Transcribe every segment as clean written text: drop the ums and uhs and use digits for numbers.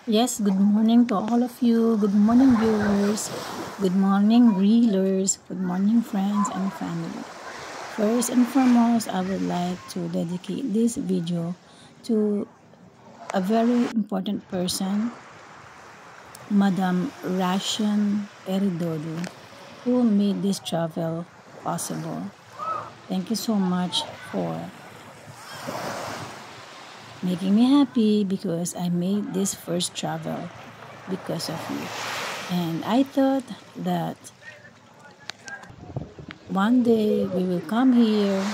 Yes, good morning to all of you. Good morning, viewers. Good morning, reelers. Good morning, friends and family. First and foremost, I would like to dedicate this video to a very important person, Madam Rashan Eridodo, who made this travel possible. Thank you so much for making me happy because I made this first travel because of you. And I thought that one day we will come here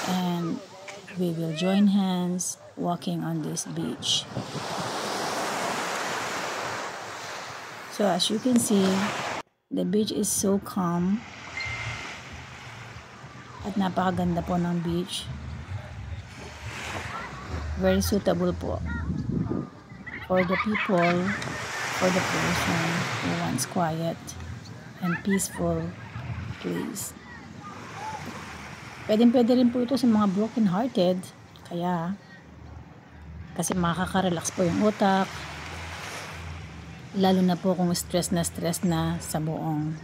and we will join hands walking on this beach. So as you can see, the beach is so calm at napakaganda po ng beach. Very suitable po for the people, for the person who wants quiet and peaceful place. Pwede rin po ito sa mga broken hearted, kasi makaka-relax po yung utak, lalo na po kung stress na sa buong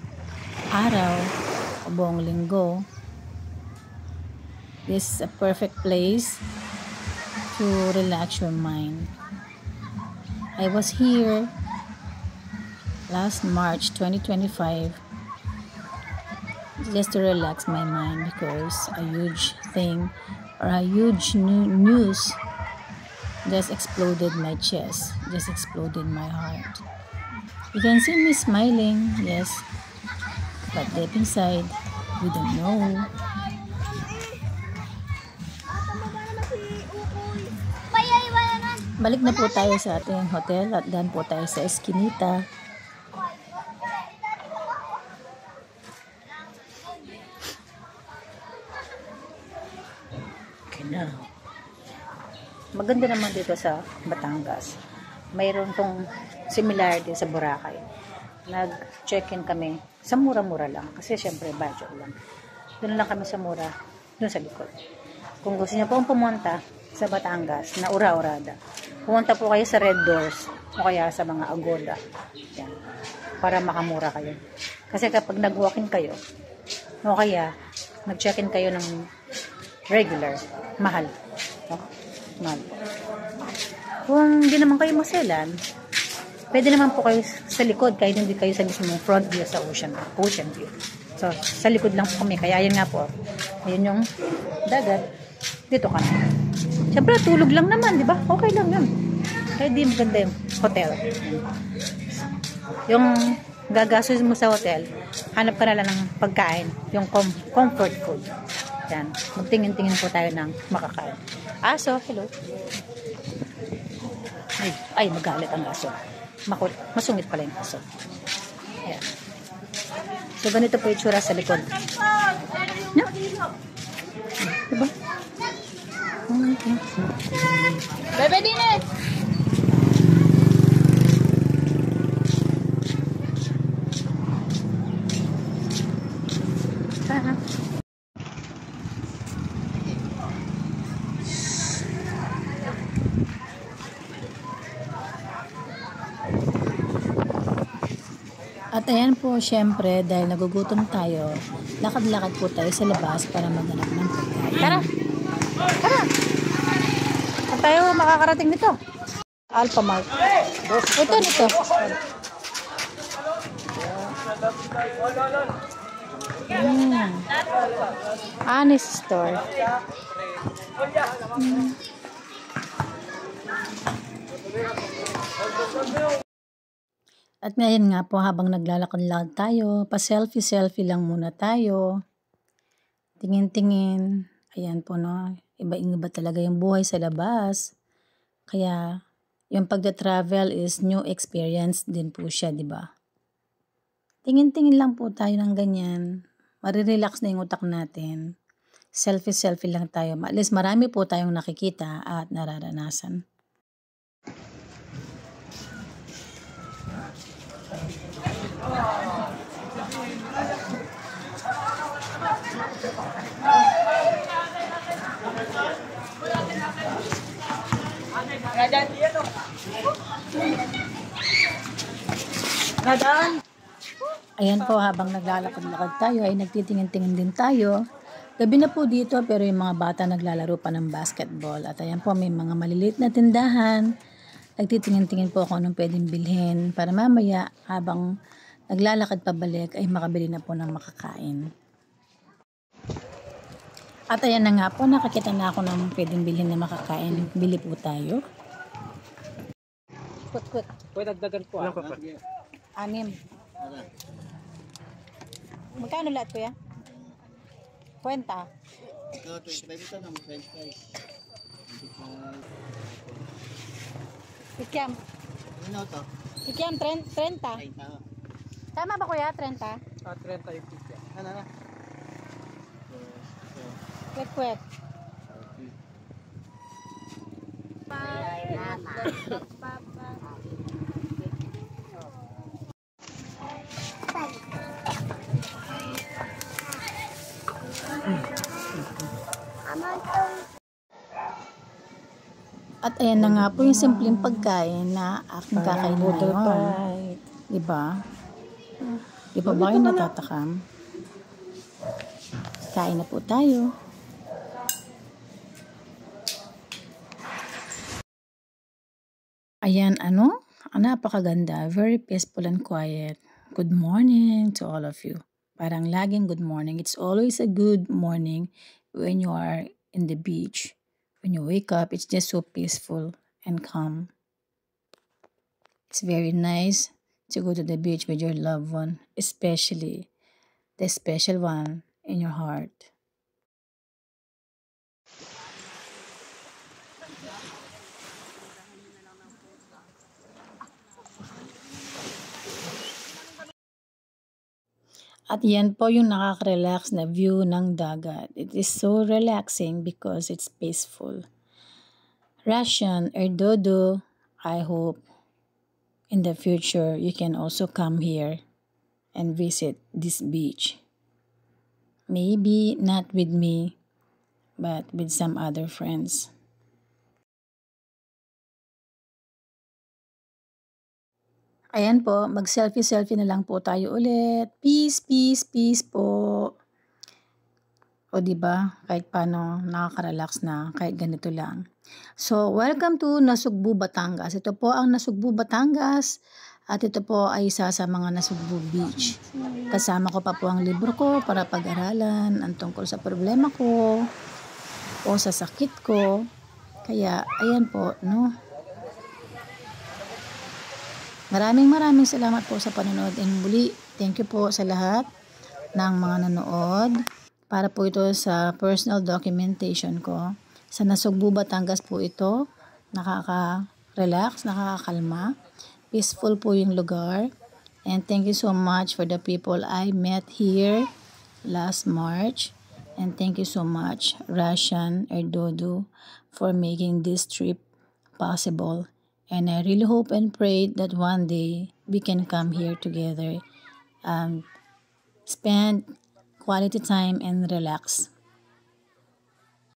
araw o buong linggo. This is a perfect place to relax your mind. I was here last March 2025 just to relax my mind because a huge thing or a huge news just exploded my chest, just exploded my heart. You can see me smiling, yes, but deep inside, we don't know. Balik na po tayo sa ating hotel at daan po tayo sa Eskinita. Okay na. Maganda naman dito sa Batangas. Mayroon tong similar din sa Boracay. Nag-check-in kami sa mura-mura lang. Kasi syempre budget lang. Doon lang kami sa mura. Doon sa likod. Kung gusto niyo pong pumunta sa Batangas na ura-urada, pumunta po kayo sa Red Doors o kaya sa mga Agoda. Yan. Para makamura kayo. Kasi kapag nag-walk-in kayo o kaya nag-check-in kayo ng regular, mahal. No? Mahal po. Kung hindi naman kayo maselan, pwede naman po kayo sa likod kahit hindi kayo sa mismong front view sa ocean view. So, sa likod lang po kami. Kaya yun nga po. Ayun yung dagat. Dito ka na. Siyempre, tulog lang naman, di ba? Okay lang yun. Kaya di maganda yung hotel. Yung gagastos mo sa hotel, hanap ka na lang ng pagkain. Yung comfort food. Yan. Magtingin-tingin po tayo ng makakain. Aso, hello. Ay, magalit ang aso. Masungit pala yung aso. Ayan. So, ganito po yung tsura sa likod. No? Diba? Bebe din eh! At ayan po, syempre, dahil nagugutom tayo, lakad-lakad po tayo sa labas para maghanap ng pagkain. Tara! Tara! Saan tayo makakarating nito? Alphamart. Ito nito. Honest store. At ngayon nga po, habang naglalakad-lakad tayo, pa-selfie-selfie lang muna tayo. Tingin-tingin. Ayan po, no? Iba-iba talaga yung buhay sa labas. Kaya, yung pagda-travel is new experience din po siya, di ba? Tingin-tingin lang po tayo ng ganyan. Marirelax na yung utak natin. Selfie-selfie lang tayo. At least marami po tayong nakikita at nararanasan. Ayan po, habang naglalakad-lakad tayo ay nagtitingin-tingin din tayo. Gabi na po dito pero yung mga bata naglalaro pa ng basketball. At ayan po, may mga maliliit na tindahan. Nagtitingin-tingin po ako anong pwedeng bilhin para mamaya habang naglalakad pabalik ay makabili na po ng makakain. At ayan na nga po, nakakita na ako ng pwedeng bilhin na makakain. Bili po tayo. Quick. Pwede dagdagan po. Ano pa? 6. Magkano lahat kuya? Kwenta. Ito, 25 ito na, 25. Sikyam. Ano to? Sikyam, 30. 30. Tama ba kuya? 30? 30 yung pizza. Ano? Quick. At ayan na nga po yung simpleng pagkain na aking kakainin ngayon. Diba? Di ba ba yung natatakam? Kain na po tayo. Ayan, napakaganda. Very peaceful and quiet. Good morning to all of you. Parang laging good morning. It's always a good morning when you are in the beach. When you wake up, it's just so peaceful and calm. It's very nice to go to the beach with your loved one, especially the special one in your heart. At yan po yung nakaka-relax na view ng dagat. It is so relaxing because it's peaceful. Russian or Dodo, I hope in the future you can also come here and visit this beach. Maybe not with me, but with some other friends. Ayan po, mag-selfie-selfie na lang po tayo ulit. Peace po. O diba, kahit paano nakaka-relax na, kahit ganito lang. So, welcome to Nasugbu, Batangas. Ito po ang Nasugbu, Batangas. At ito po ay isa sa mga Nasugbu Beach. Kasama ko pa po ang libro ko para pag-aralan ang tungkol sa problema ko o sa sakit ko. Kaya, ayan po, no? Maraming salamat po sa panonood and muli, thank you po sa lahat ng mga nanood. Para po ito sa personal documentation ko. Sa Nasugbu, Batangas po ito. Nakaka-relax, nakakakalma. Peaceful po yung lugar. And thank you so much for the people I met here last March. And thank you so much, Russian or Dodo, for making this trip possible. And I really hope and pray that one day we can come here together and spend quality time and relax.